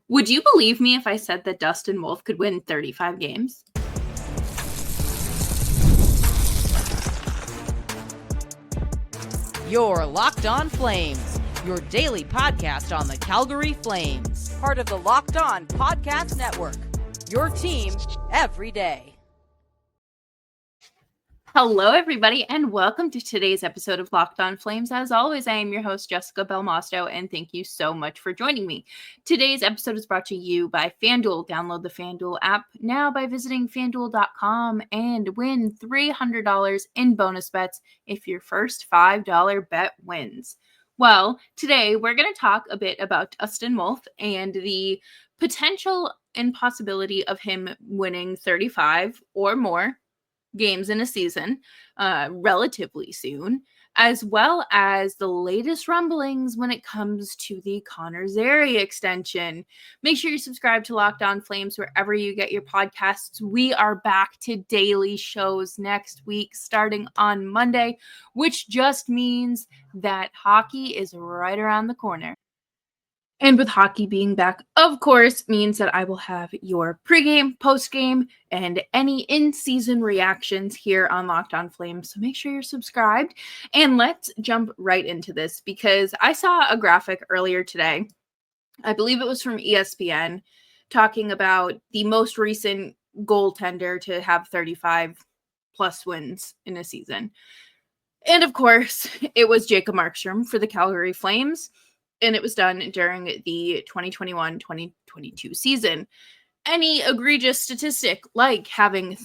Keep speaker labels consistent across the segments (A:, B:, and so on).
A: Would you believe me if I said that Dustin Wolf could win 35 games?
B: You're Locked On Flames, your daily podcast on the Calgary Flames. Part of the Locked On Podcast Network, your team every day.
A: Hello, everybody, and welcome to today's episode of Locked On Flames. As always, I am your host, Jessica Belmosto, and thank you so much for joining me. Today's episode is brought to you by FanDuel. Download the FanDuel app now by visiting FanDuel.com and win $300 in bonus bets if your first $5 bet wins. Well, today we're going to talk a bit about Dustin Wolf and the potential and possibility of him winning 35 or more games in a season relatively soon, as well as the latest rumblings when it comes to the Connor Zary extension. Make sure you subscribe to Locked On Flames wherever you get your podcasts. We are back to daily shows next week starting on Monday, which just means that hockey is right around the corner. And with hockey being back, of course, means that I will have your pregame, postgame, and any in-season reactions here on Locked On Flames. So make sure you're subscribed. And let's jump right into this because I saw a graphic earlier today. I believe it was from ESPN talking about the most recent goaltender to have 35 plus wins in a season. And of course, it was Jacob Markstrom for the Calgary Flames. And it was done during the 2021-2022 season. Any egregious statistic like having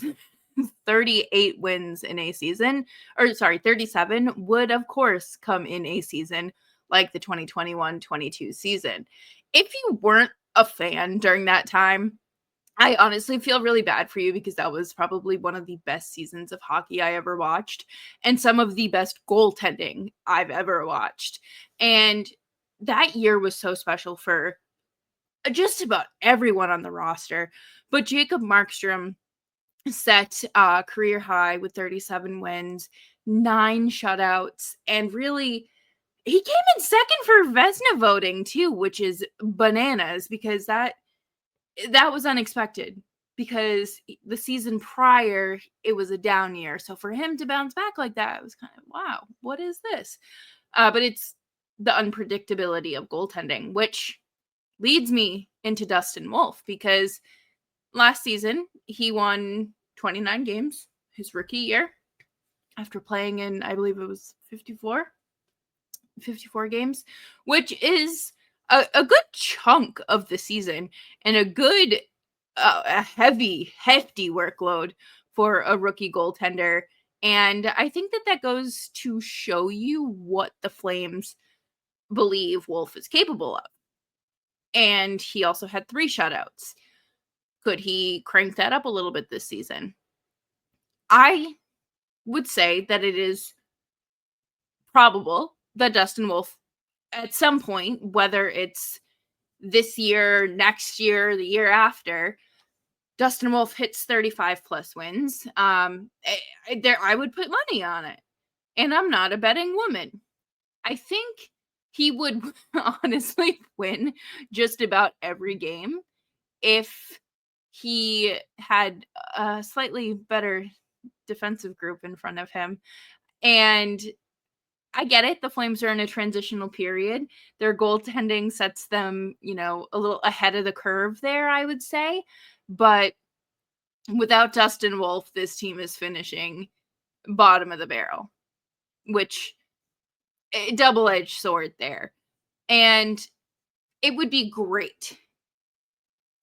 A: 38 wins in a season, 37 would of course come in a season like the 2021-22 season. If you weren't a fan during that time, I honestly feel really bad for you because that was probably one of the best seasons of hockey I ever watched and some of the best goaltending I've ever watched. And that year was so special for just about everyone on the roster. But Jacob Markstrom set a career high with 37 wins, 9 shutouts, and really, he came in second for Vezina voting too, which is bananas because that was unexpected because the season prior, it was a down year. So for him to bounce back like that, it was kind of, wow, what is this? But it's the unpredictability of goaltending, which leads me into Dustin Wolf because last season he won 29 games, his rookie year, after playing in, I believe it was 54 games, which is a good chunk of the season and a good, a hefty workload for a rookie goaltender. And I think that goes to show you what the Flames believe Wolf is capable of. And he also had 3 shutouts. Could he crank that up a little bit this season? I would say that it is probable that Dustin Wolf, at some point, whether it's this year, next year, the year after, Dustin Wolf hits 35 plus wins. I would put money on it. And I'm not a betting woman. I think he would honestly win just about every game if he had a slightly better defensive group in front of him. And I get it. The Flames are in a transitional period. Their goaltending sets them, a little ahead of the curve there, I would say. But without Dustin Wolf, this team is finishing bottom of the barrel, which a double-edged sword there. And it would be great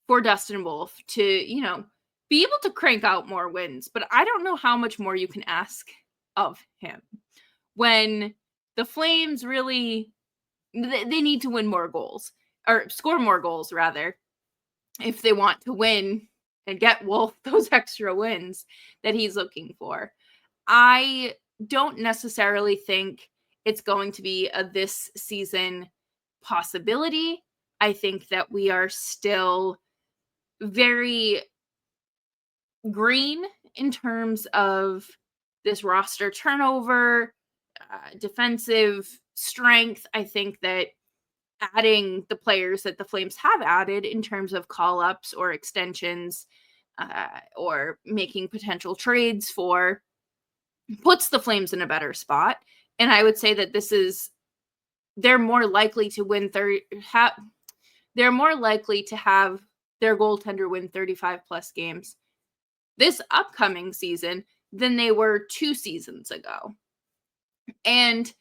A: for Dustin Wolf to, be able to crank out more wins. But I don't know how much more you can ask of him when the Flames really, they need to win more goals, or score more goals, rather, if they want to win and get Wolf those extra wins that he's looking for. I don't necessarily think it's going to be a this season possibility. I think that we are still very green in terms of this roster turnover, defensive strength. I think that adding the players that the Flames have added in terms of call-ups or extensions, or making potential trades for, puts the Flames in a better spot. And I would say that they're more likely to win they're more likely to have their goaltender win 35 plus games this upcoming season than they were 2 seasons ago. And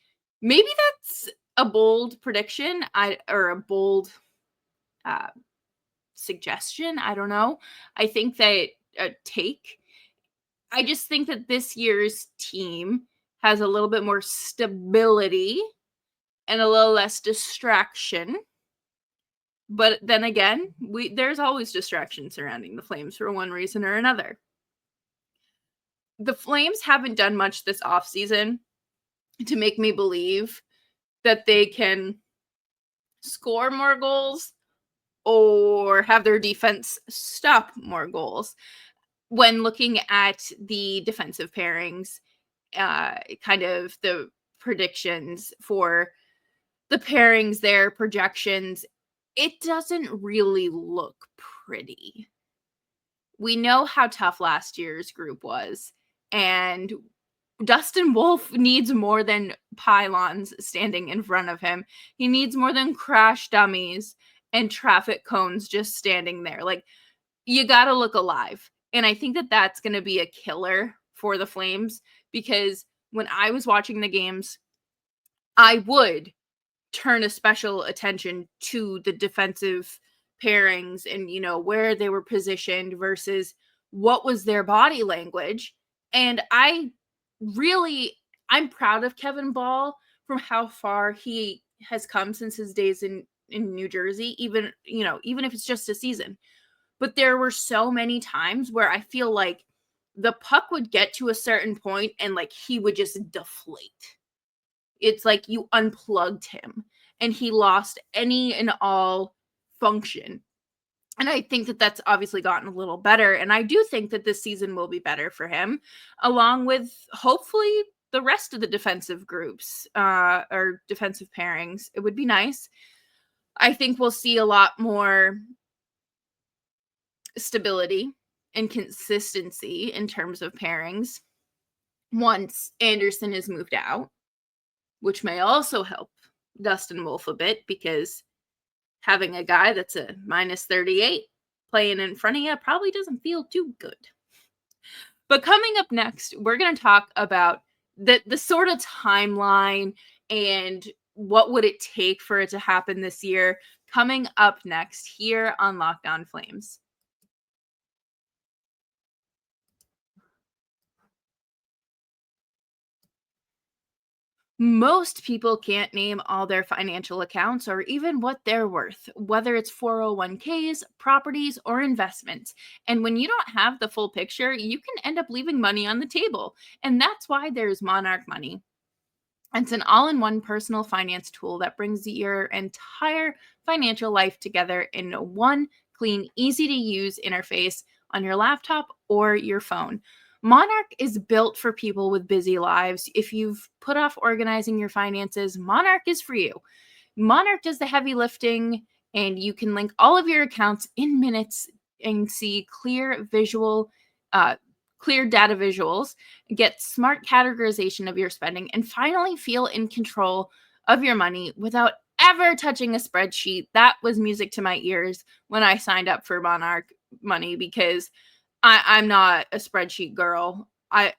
A: maybe that's a bold prediction, or a bold suggestion. I don't know. I think that I just think that this year's team has a little bit more stability and a little less distraction. But then again, there's always distraction surrounding the Flames for one reason or another. The Flames haven't done much this offseason to make me believe that they can score more goals or have their defense stop more goals. When looking at the defensive pairings, kind of the predictions for the pairings, their projections, it doesn't really look pretty. We know how tough last year's group was, and Dustin Wolf needs more than pylons standing in front of him. He needs more than crash dummies and traffic cones just standing there. Like, you got to look alive. And I think that that's going to be a killer for the Flames, because when I was watching the games, I would turn a special attention to the defensive pairings and, where they were positioned versus what was their body language. And I'm proud of Kevin Ball from how far he has come since his days in New Jersey, even if it's just a season. But there were so many times where I feel like the puck would get to a certain point and like he would just deflate. It's like you unplugged him and he lost any and all function. And I think that that's obviously gotten a little better. And I do think that this season will be better for him, along with hopefully the rest of the defensive groups, or defensive pairings. It would be nice. I think we'll see a lot more stability and consistency in terms of pairings once Anderson is moved out, which may also help Dustin Wolf a bit, because having a guy that's a minus 38 playing in front of you probably doesn't feel too good. But coming up next, we're going to talk about the sort of timeline and what would it take for it to happen this year, coming up next here on Locked On Flames. Most people can't name all their financial accounts or even what they're worth, whether it's 401ks, properties, or investments. And when you don't have the full picture, you can end up leaving money on the table. And that's why there's Monarch Money. It's an all-in-one personal finance tool that brings your entire financial life together in one clean, easy-to-use interface on your laptop or your phone. Monarch is built for people with busy lives. If you've put off organizing your finances, Monarch is for you. Monarch does the heavy lifting, and you can link all of your accounts in minutes and see clear data visuals, get smart categorization of your spending, and finally feel in control of your money without ever touching a spreadsheet. That was music to my ears when I signed up for Monarch Money, because I'm not a spreadsheet girl. I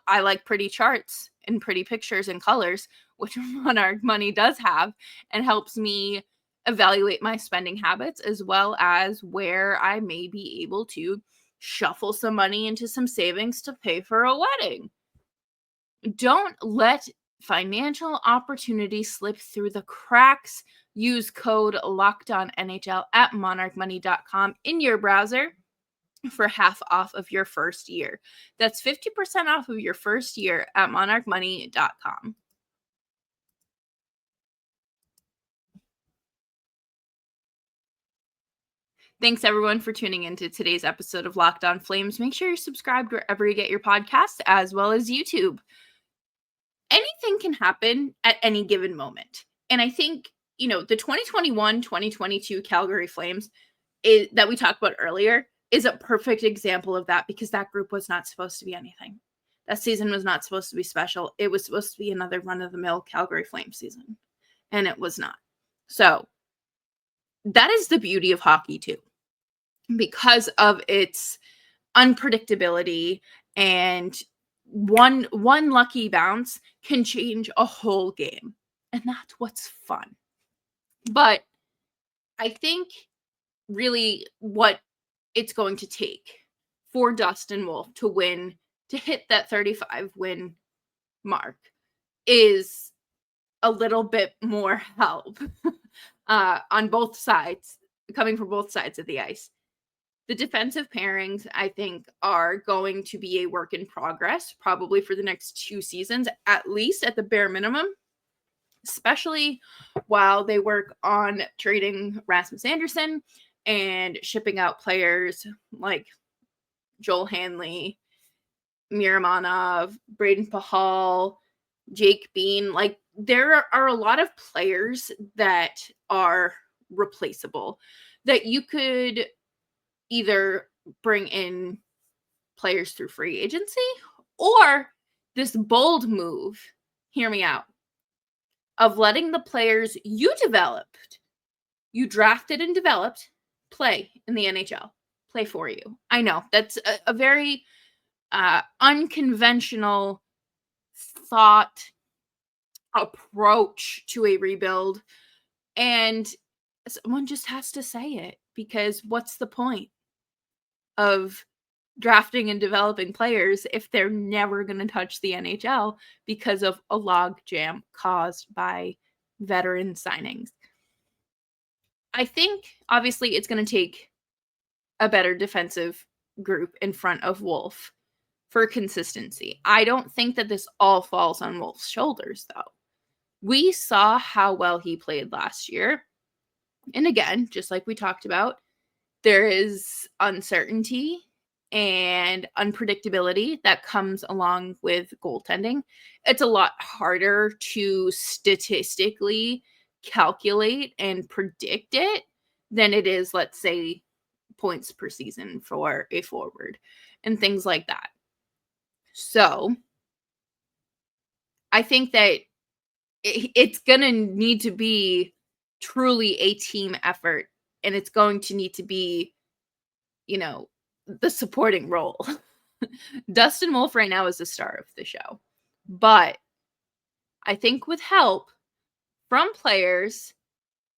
A: like pretty charts and pretty pictures and colors, which Monarch Money does have, and helps me evaluate my spending habits as well as where I may be able to shuffle some money into some savings to pay for a wedding. Don't let financial opportunity slip through the cracks. Use code LOCKEDONNHL at monarchmoney.com in your browser for half off of your first year. That's 50% off of your first year at monarchmoney.com. Thanks everyone for tuning into today's episode of Locked On Flames. Make sure you're subscribed wherever you get your podcasts, as well as YouTube. Anything can happen at any given moment. And I think, the 2021-2022 Calgary Flames that we talked about earlier is a perfect example of that, because that group was not supposed to be anything. That season was not supposed to be special. It was supposed to be another run-of-the-mill Calgary Flame season, and it was not. So that is the beauty of hockey too, because of its unpredictability, and one lucky bounce can change a whole game, and that's what's fun. But I think really what it's going to take for Dustin Wolf to hit that 35 win mark is a little bit more help on both sides, coming from both sides of the ice. The defensive pairings, I think, are going to be a work in progress, probably for the next 2 seasons, at least at the bare minimum, especially while they work on trading Rasmus Anderson and shipping out players like Joel Hanley, Miramanov, Braden Pahal, Jake Bean. Like, there are a lot of players that are replaceable that you could either bring in players through free agency, or this bold move, hear me out, of letting the players you drafted and developed, play in the NHL, play for you. I know that's a very unconventional thought approach to a rebuild, and someone just has to say it, because what's the point of drafting and developing players if they're never going to touch the NHL because of a log jam caused by veteran signings? I think obviously it's going to take a better defensive group in front of Wolf for consistency. I don't think that this all falls on Wolf's shoulders, though. We saw how well he played last year. And again, just like we talked about, there is uncertainty and unpredictability that comes along with goaltending. It's a lot harder to statistically calculate and predict it than it is, let's say, points per season for a forward and things like that. So I think that it's going to need to be truly a team effort, and it's going to need to be, the supporting role. Dustin Wolf right now is the star of the show, but I think with help from players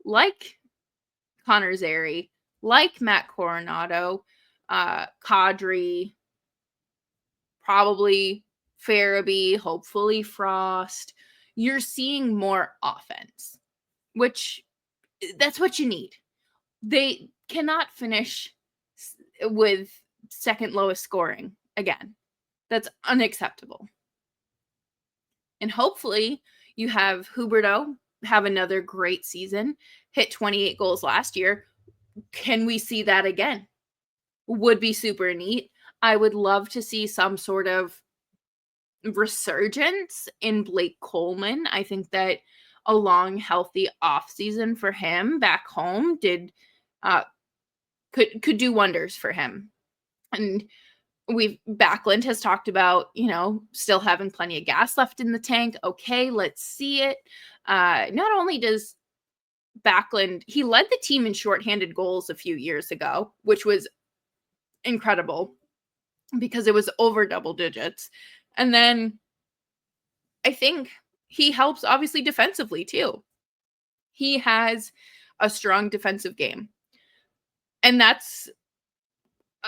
A: like Connor Zary, like Matt Coronato, Kadri, probably Farabee, hopefully Frost, you're seeing more offense, which that's what you need. They cannot finish with second lowest scoring again. That's unacceptable. And hopefully you have Huberdeau have another great season, hit 28 goals last year. Can we see that again? Would be super neat. I would love to see some sort of resurgence in Blake Coleman. I think that a long, healthy offseason for him back home could do wonders for him. And Backlund has talked about, still having plenty of gas left in the tank. Okay, let's see it. Not only does Backlund, he led the team in shorthanded goals a few years ago, which was incredible because it was over double digits. And then I think he helps obviously defensively too. He has a strong defensive game. And that's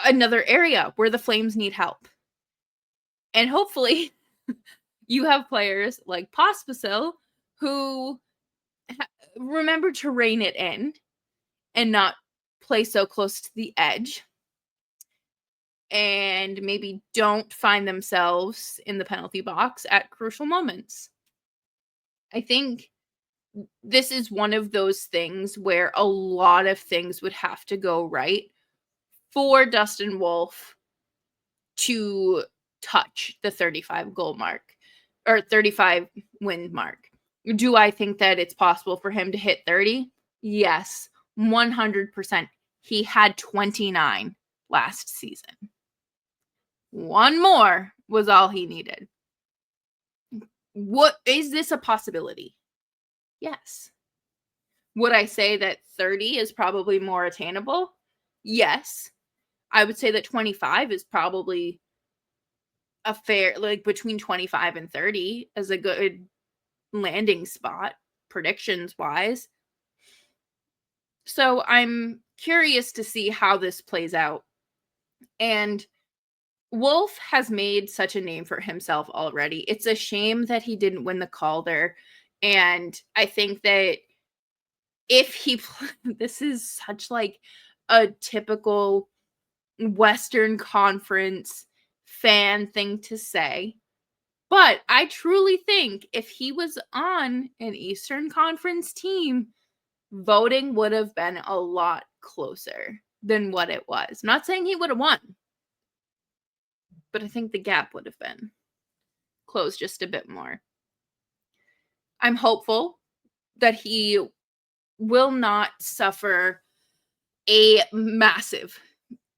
A: another area where the Flames need help. And hopefully you have players like Pospisil who remember to rein it in and not play so close to the edge, and maybe don't find themselves in the penalty box at crucial moments. I think this is one of those things where a lot of things would have to go right for Dustin Wolf to touch the 35 goal mark or 35 win mark. Do I think that it's possible for him to hit 30? Yes, 100%. He had 29 last season. One more was all he needed. What is this a possibility? Yes. Would I say that 30 is probably more attainable? Yes. I would say that 25 is probably a fair, like between 25 and 30 as a good landing spot, predictions wise. So I'm curious to see how this plays out. And Wolf has made such a name for himself already. It's a shame that he didn't win the Calder. And I think that if he, this is such like a typical Western Conference fan thing to say. But I truly think if he was on an Eastern Conference team, voting would have been a lot closer than what it was. I'm not saying he would have won, but I think the gap would have been closed just a bit more. I'm hopeful that he will not suffer a massive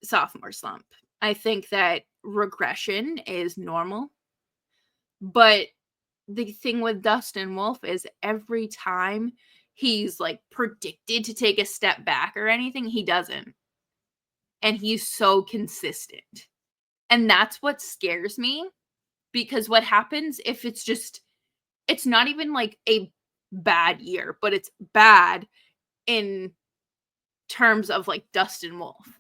A: sophomore slump. I think that regression is normal. But the thing with Dustin Wolf is every time he's like predicted to take a step back or anything, he doesn't. And he's so consistent. And that's what scares me, because what happens if it's not even like a bad year, but it's bad in terms of like Dustin Wolf,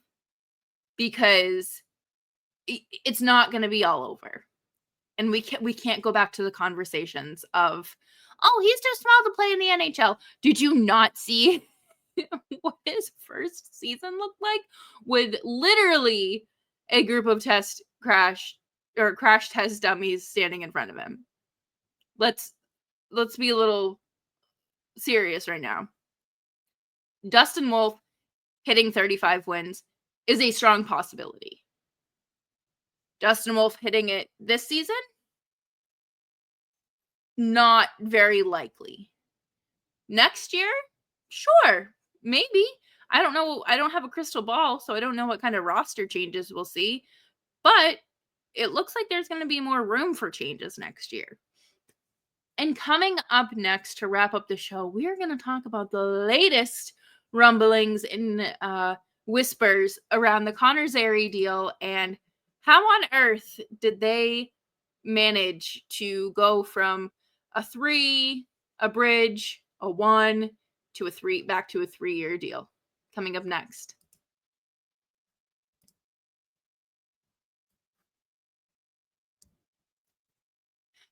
A: because it's not going to be all over. And we can't go back to the conversations of, oh, he's too small to play in the NHL. Did you not see what his first season looked like? With literally a group of crash test dummies standing in front of him. Let's be a little serious right now. Dustin Wolf hitting 35 wins is a strong possibility. Dustin Wolf hitting it this season? Not very likely. Next year? Sure, maybe. I don't know. I don't have a crystal ball, so I don't know what kind of roster changes we'll see. But it looks like there's going to be more room for changes next year. And coming up next to wrap up the show, we are going to talk about the latest rumblings and whispers around the Connor Zary deal, and how on earth did they manage to go from a 3, a bridge, a 1 to a 3, back to a 3-year deal. Coming up next.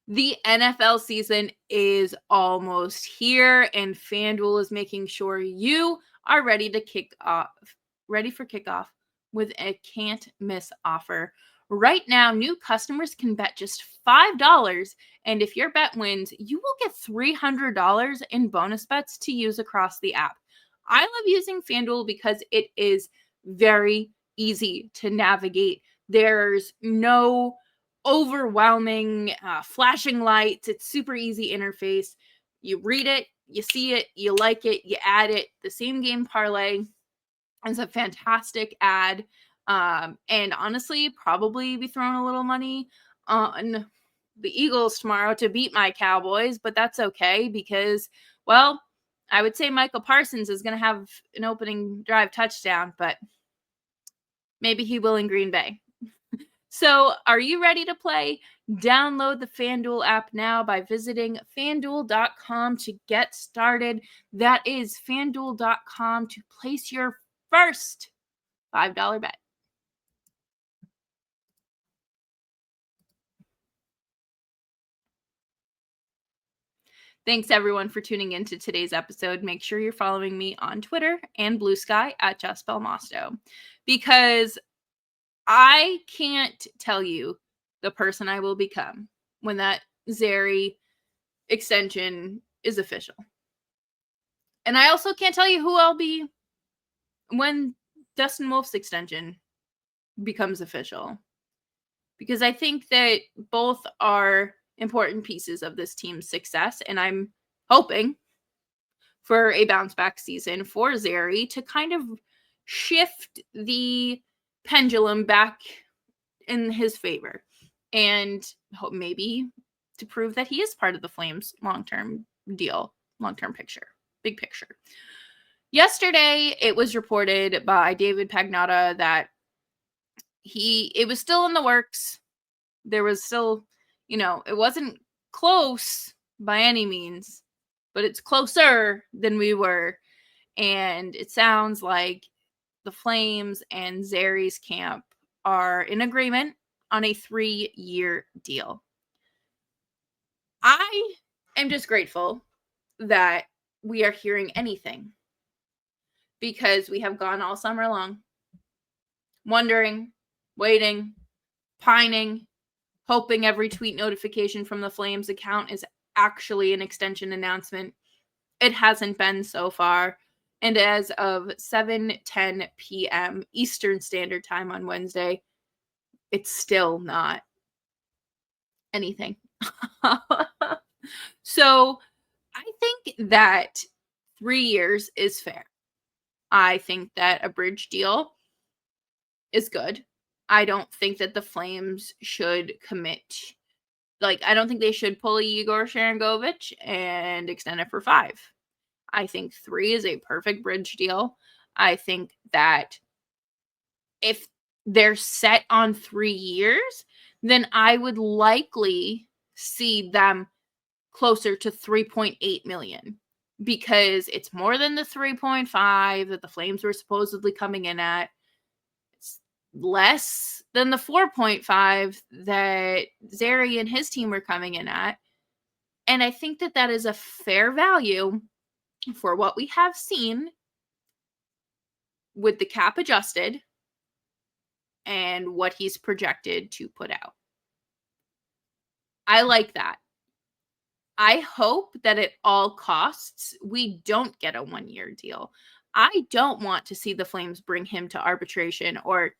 A: The NFL season is almost here, and FanDuel is making sure you are ready for kickoff with a can't miss offer. Right now, new customers can bet just $5, and if your bet wins, you will get $300 in bonus bets to use across the app. I love using FanDuel because it is very easy to navigate. There's no overwhelming flashing lights. It's super easy interface. You read it, you see it, you like it, you add it. The same game parlay is a fantastic ad. And honestly, probably be throwing a little money on the Eagles tomorrow to beat my Cowboys, but that's okay because, well, I would say Michael Parsons is going to have an opening drive touchdown, but maybe he will in Green Bay. So, are you ready to play? Download the FanDuel app now by visiting fanduel.com to get started. That is fanduel.com to place your first $5 bet. Thanks everyone for tuning in to today's episode. Make sure you're following me on Twitter and Blue Sky at Just Belmosto, because I can't tell you the person I will become when that Zary extension is official. And I also can't tell you who I'll be when Dustin Wolf's extension becomes official, because I think that both are important pieces of this team's success, and I'm hoping for a bounce back season for Zary to kind of shift the pendulum back in his favor and maybe to prove that he is part of the Flames long-term deal, long-term picture, big picture. Yesterday, it was reported by David Pagnotta that it was still in the works. There was still, it wasn't close by any means, but it's closer than we were. And it sounds like the Flames and Zary's camp are in agreement on a 3-year deal. I am just grateful that we are hearing anything, because we have gone all summer long wondering, waiting, pining, hoping every tweet notification from the Flames account is actually an extension announcement. It hasn't been so far. And as of 7:10 p.m. Eastern Standard Time on Wednesday, it's still not anything. So I think that 3 years is fair. I think that a bridge deal is good. I don't think that the Flames should commit. I don't think they should pull a Igor Sharangovich and extend it for 5. I think 3 is a perfect bridge deal. I think that if they're set on 3 years, then I would likely see them closer to 3.8 million, because it's more than the 3.5 that the Flames were supposedly coming in at. It's less than the 4.5 that Zary and his team were coming in at. And I think that that is a fair value for what we have seen with the cap adjusted and what he's projected to put out. I like that. I hope that at all costs, we don't get a 1-year deal. I don't want to see the Flames bring him to arbitration or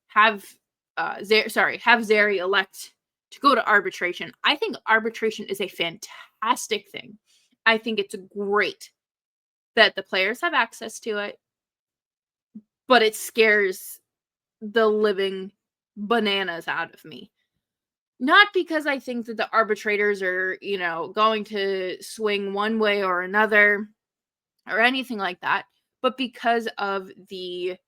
A: have Zary elect to go to arbitration. I think arbitration is a fantastic thing. I think it's great that the players have access to it, but it scares the living bananas out of me. Not because I think that the arbitrators are, going to swing one way or another or anything like that, but because of the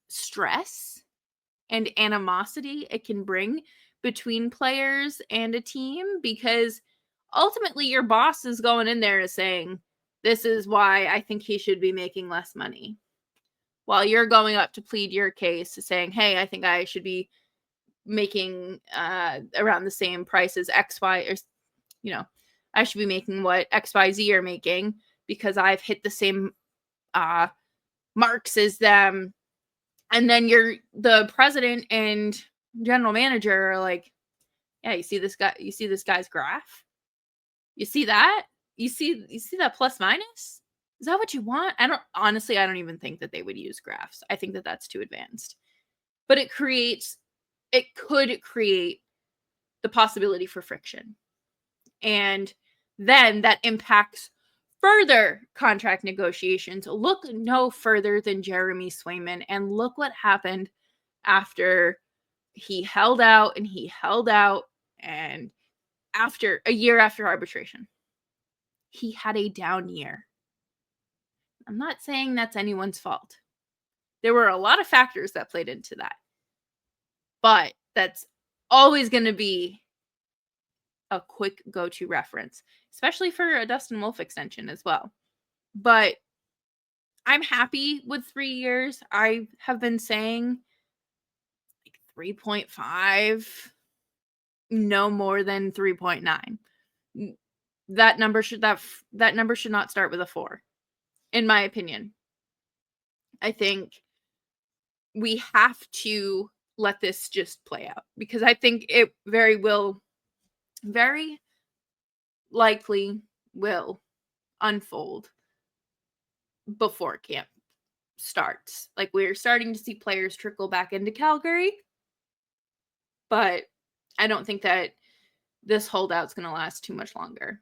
A: stress and animosity it can bring between players and a team, because ultimately your boss is going in there saying, this is why I think he should be making less money, while you're going up to plead your case saying, hey, I think I should be making around the same price as XY, or I should be making what XYZ are making because I've hit the same marks as them. And then the president and general manager are like, yeah, you see this guy's graph? You see that? You see that plus minus? Is that what you want? I don't even think that they would use graphs. I think that that's too advanced. But it could create the possibility for friction. And then that impacts further contract negotiations. Look no further than Jeremy Swayman, and look what happened after he held out and after a year after arbitration. He had a down year. I'm not saying that's anyone's fault. There were a lot of factors that played into that. But that's always going to be a quick go-to reference, especially for a Dustin Wolf extension as well. But I'm happy with 3 years. I have been saying 3.5, no more than 3.9. That number should not start with a 4, in my opinion. I think we have to let this just play out, because I think it very likely will unfold before camp starts. We're starting to see players trickle back into Calgary, but I don't think that this holdout's going to last too much longer.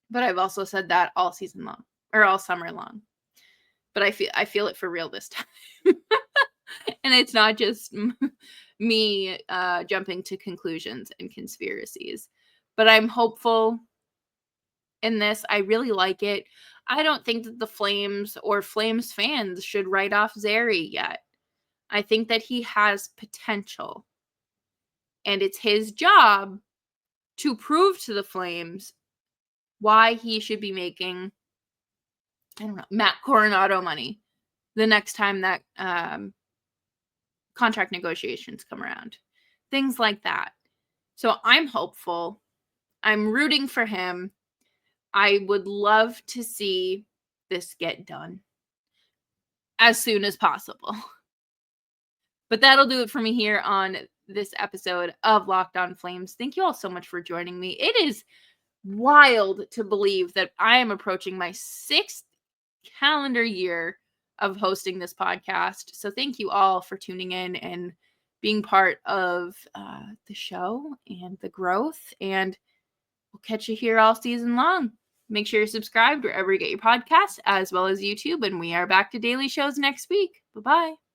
A: But I've also said that all season long, or all summer long. But I feel it for real this time. And it's not just me jumping to conclusions and conspiracies. But I'm hopeful in this. I really like it. I don't think that the Flames or Flames fans should write off Zary yet. I think that he has potential. And it's his job to prove to the Flames why he should be making, I don't know, Matt Coronato money the next time that contract negotiations come around. Things like that. So I'm hopeful. I'm rooting for him. I would love to see this get done as soon as possible. But that'll do it for me here on this episode of Locked On Flames. Thank you all so much for joining me. It is wild to believe that I am approaching my 6th calendar year of hosting this podcast. So thank you all for tuning in and being part of the show and the growth. And we'll catch you here all season long. Make sure you're subscribed wherever you get your podcasts, as well as YouTube. And we are back to daily shows next week. Bye-bye.